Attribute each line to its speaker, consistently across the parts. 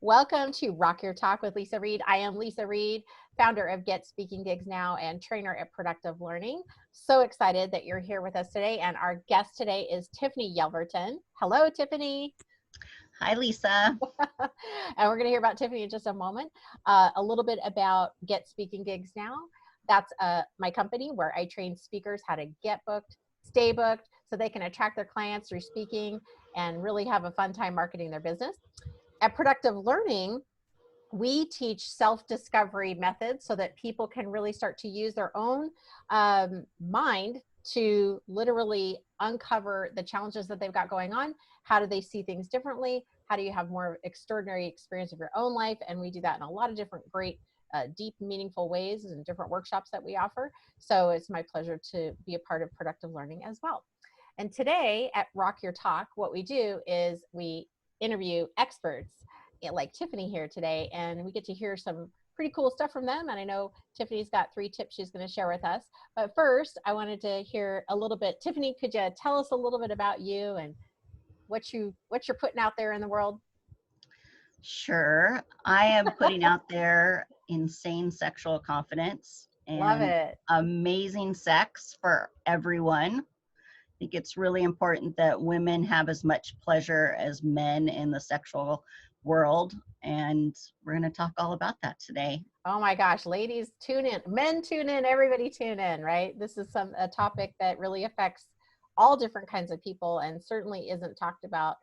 Speaker 1: Welcome to Rock Your Talk with Leisa Reid. I am Leisa Reid, founder of Get Speaking Gigs Now and trainer at Productive Learning. So excited that you're here with us today. And our guest today is Tiffany Yelverton. Hello, Tiffany.
Speaker 2: Hi, Lisa.
Speaker 1: And we're going to hear about Tiffany in just a moment. A little bit about Get Speaking Gigs Now. That's my company where I train speakers how to get booked, stay booked, so they can attract their clients through speaking and really have a fun time marketing their business. At Productive Learning, we teach self-discovery methods so that people can really start to use their own mind to literally uncover the challenges that they've got going on. How do they see things differently? How do you have more extraordinary experience of your own life? And we do that in a lot of different great, deep, meaningful ways and different workshops that we offer. So it's my pleasure to be a part of Productive Learning as well. And today at Rock Your Talk, what we do is we interview experts like Tiffany here today, and we get to hear some pretty cool stuff from them. And I know Tiffany's got 3 tips she's going to share with us. But first, I wanted to hear a little bit. Tiffany, could you tell us a little bit about you and what you're putting out there in the world?
Speaker 2: Sure. I am putting out there insane sexual confidence and
Speaker 1: Love it.
Speaker 2: amazing sex for everyone. I think it's really important that women have as much pleasure as men in the sexual world, and we're going to talk all about that today.
Speaker 1: Oh my gosh, ladies, tune in. Men, tune in. Everybody tune in, right? This is a topic that really affects all different kinds of people and certainly isn't talked about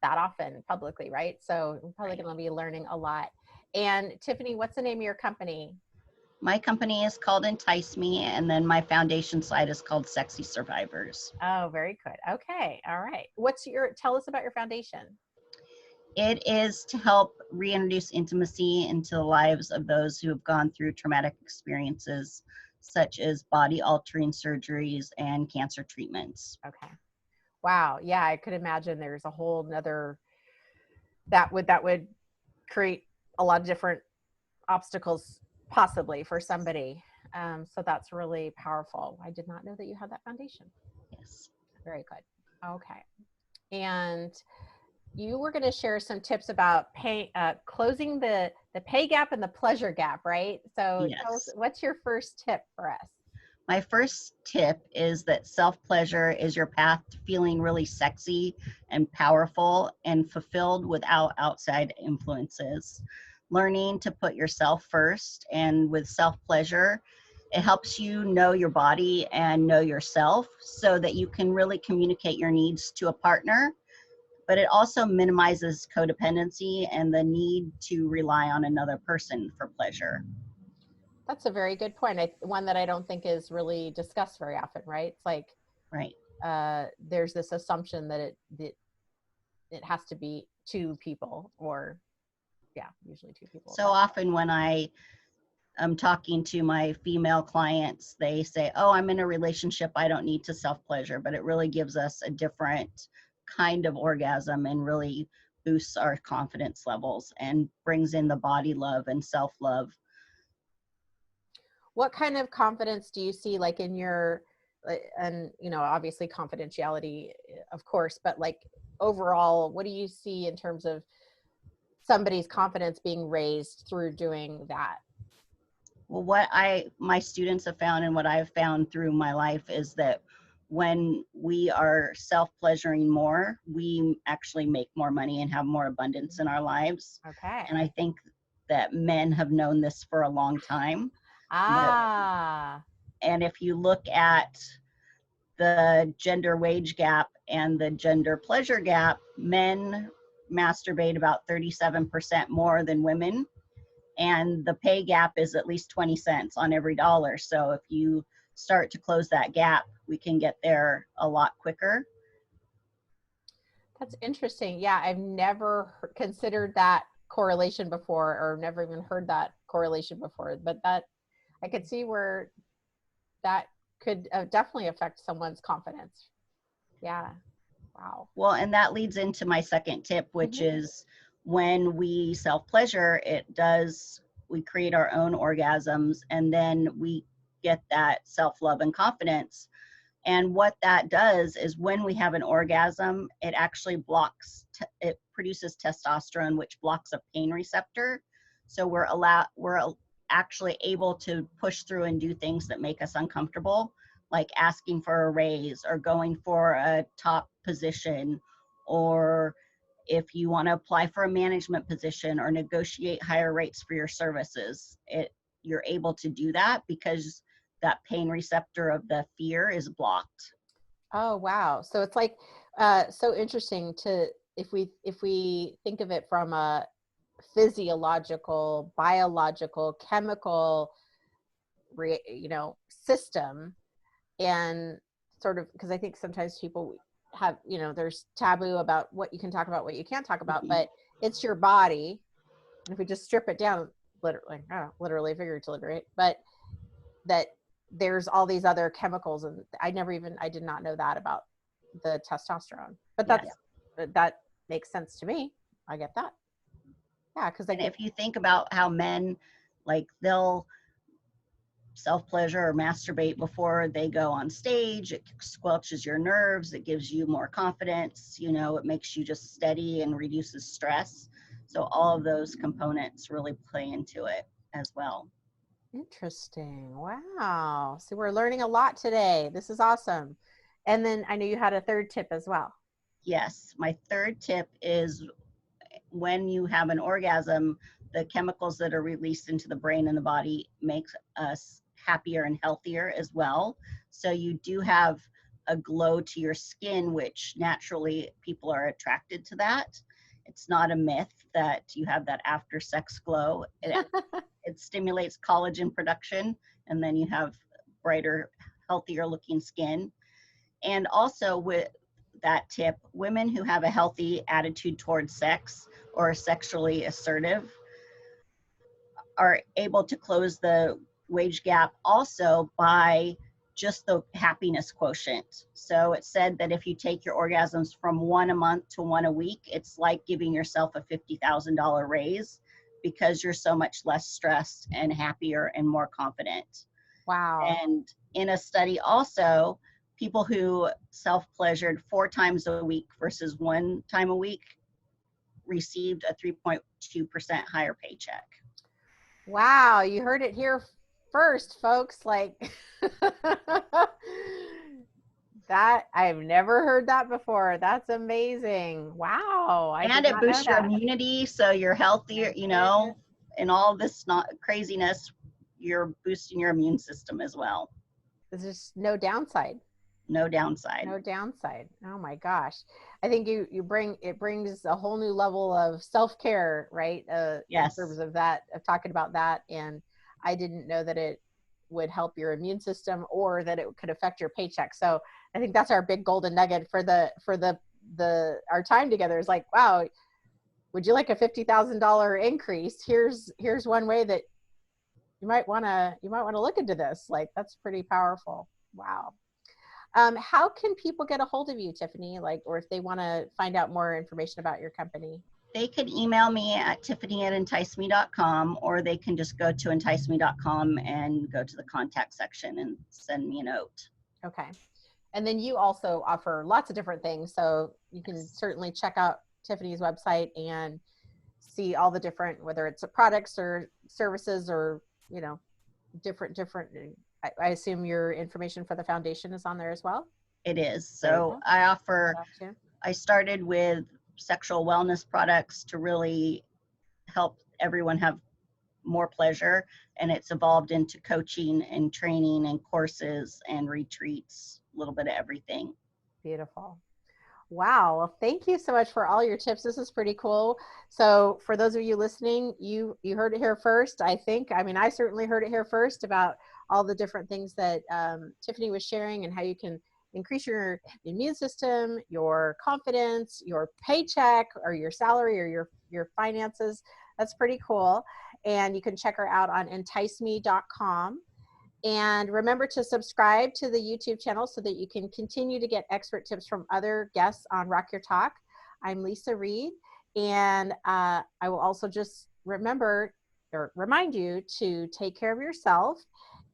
Speaker 1: that often publicly, right? So we're probably going to be learning a lot. And Tiffany, what's the name of your company?
Speaker 2: My company is called Entice Me, and then my foundation site is called Sexy Survivors.
Speaker 1: Oh, very good. Okay. All right. Tell us about your foundation.
Speaker 2: It is to help reintroduce intimacy into the lives of those who have gone through traumatic experiences, such as body-altering surgeries and cancer treatments.
Speaker 1: Okay. Wow. Yeah, I could imagine there's a whole nother that would create a lot of different obstacles possibly for somebody. So that's really powerful. I did not know that you had that foundation.
Speaker 2: Yes.
Speaker 1: Very good. Okay. And you were going to share some tips about closing the pay gap and the pleasure gap, right? So
Speaker 2: Yes.
Speaker 1: tell us, what's your first tip for us?
Speaker 2: My first tip is that self-pleasure is your path to feeling really sexy and powerful and fulfilled without outside influences. Learning to put yourself first, and with self-pleasure, it helps you know your body and know yourself so that you can really communicate your needs to a partner. But it also minimizes codependency and the need to rely on another person for pleasure.
Speaker 1: That's a very good point. One that I don't think is really discussed very often, right? It's like,
Speaker 2: Right.
Speaker 1: There's this assumption that it has to be 2 people, or usually 2 people.
Speaker 2: So often when I am talking to my female clients, they say, oh, I'm in a relationship, I don't need to self-pleasure, but it really gives us a different kind of orgasm and really boosts our confidence levels and brings in the body love and self-love.
Speaker 1: What kind of confidence do you see, like in your, and obviously confidentiality, of course, but like overall, what do you see in terms of somebody's confidence being raised through doing that?
Speaker 2: Well, what my students have found and what I've found through my life is that when we are self-pleasuring more, we actually make more money and have more abundance in our lives.
Speaker 1: Okay.
Speaker 2: And I think that men have known this for a long time. And if you look at the gender wage gap and the gender pleasure gap, men masturbate about 37% more than women. And the pay gap is at least 20 cents on every dollar. So if you start to close that gap, we can get there a lot quicker.
Speaker 1: That's interesting. Yeah, I've never considered that correlation before, or never even heard that correlation before, but that I could see where that could definitely affect someone's confidence. Yeah. Wow.
Speaker 2: Well, and that leads into my second tip, which is when we self-pleasure, we create our own orgasms, and then we get that self-love and confidence And what that does is when we have an orgasm, it actually blocks, it produces testosterone, which blocks a pain receptor. So we're actually able to push through and do things that make us uncomfortable, like asking for a raise or going for a top position, or if you want to apply for a management position or negotiate higher rates for your services, you're able to do that because that pain receptor of the fear is blocked.
Speaker 1: Oh, wow. So it's like so interesting to if we think of it from a physiological, biological, chemical system, and sort of, because I think sometimes people have, there's taboo about what you can talk about, what you can't talk about, but it's your body. And if we just strip it down, literally, figuratively, right? But that there's all these other chemicals, and I did not know that about the testosterone. But that makes sense to me. I get that. Yeah, because
Speaker 2: if you think about how men, like, they'll self-pleasure or masturbate before they go on stage, it squelches your nerves, it gives you more confidence, it makes you just steady and reduces stress. So all of those components really play into it as well.
Speaker 1: Interesting. Wow. So we're learning a lot today. This is awesome. And then I know you had a third tip as well.
Speaker 2: Yes, my third tip is when you have an orgasm, the chemicals that are released into the brain and the body makes us happier and healthier as well. So you do have a glow to your skin, which naturally people are attracted to that. It's not a myth that you have that after sex glow. It stimulates collagen production, and then you have brighter, healthier looking skin. And also with that tip, women who have a healthy attitude towards sex or are sexually assertive are able to close the wage gap also by just the happiness quotient. So it said that if you take your orgasms from 1 a month to 1 a week, it's like giving yourself a $50,000 raise because you're so much less stressed and happier and more confident.
Speaker 1: Wow.
Speaker 2: And in a study also, people who self-pleasured 4 times a week versus 1 time a week received a 3.2% higher paycheck.
Speaker 1: Wow. You heard it here first, folks. Like that, I've never heard that before. That's amazing. Wow.
Speaker 2: And it boosts your immunity, so you're healthier, and all this craziness, you're boosting your immune system as well.
Speaker 1: There's just no downside.
Speaker 2: No downside.
Speaker 1: No downside. Oh my gosh. I think it brings a whole new level of self-care, right?
Speaker 2: Yes.
Speaker 1: In terms of that, of talking about that. And I didn't know that it would help your immune system or that it could affect your paycheck. So I think that's our big golden nugget for our time together is like, wow, would you like a $50,000 increase? Here's one way that you might want to look into this. Like, that's pretty powerful. Wow. How can people get a hold of you, Tiffany? Like, or if they want to find out more information about your company?
Speaker 2: They can email me at Tiffany@EnticeMe.com, or they can just go to EnticeMe.com and go to the contact section and send me a note.
Speaker 1: Okay. And then you also offer lots of different things. So you can certainly check out Tiffany's website and see all the different, whether it's products or services or, different, I assume your information for the foundation is on there as well?
Speaker 2: It is. So I started with sexual wellness products to really help everyone have more pleasure, and it's evolved into coaching and training and courses and retreats, a little bit of everything.
Speaker 1: Beautiful. Wow. Well, thank you so much for all your tips. This is pretty cool. So for those of you listening, you heard it here first, I think. I mean, I certainly heard it here first about all the different things that Tiffany was sharing and how you can increase your immune system, your confidence, your paycheck or your salary or your finances. That's pretty cool. And you can check her out on enticeme.com. And remember to subscribe to the YouTube channel so that you can continue to get expert tips from other guests on Rock Your Talk. I'm Leisa Reid, and I will also just remind you to take care of yourself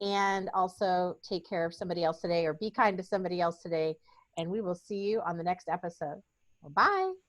Speaker 1: and also take care of somebody else today, or be kind to somebody else today. And we will see you on the next episode. Well, bye.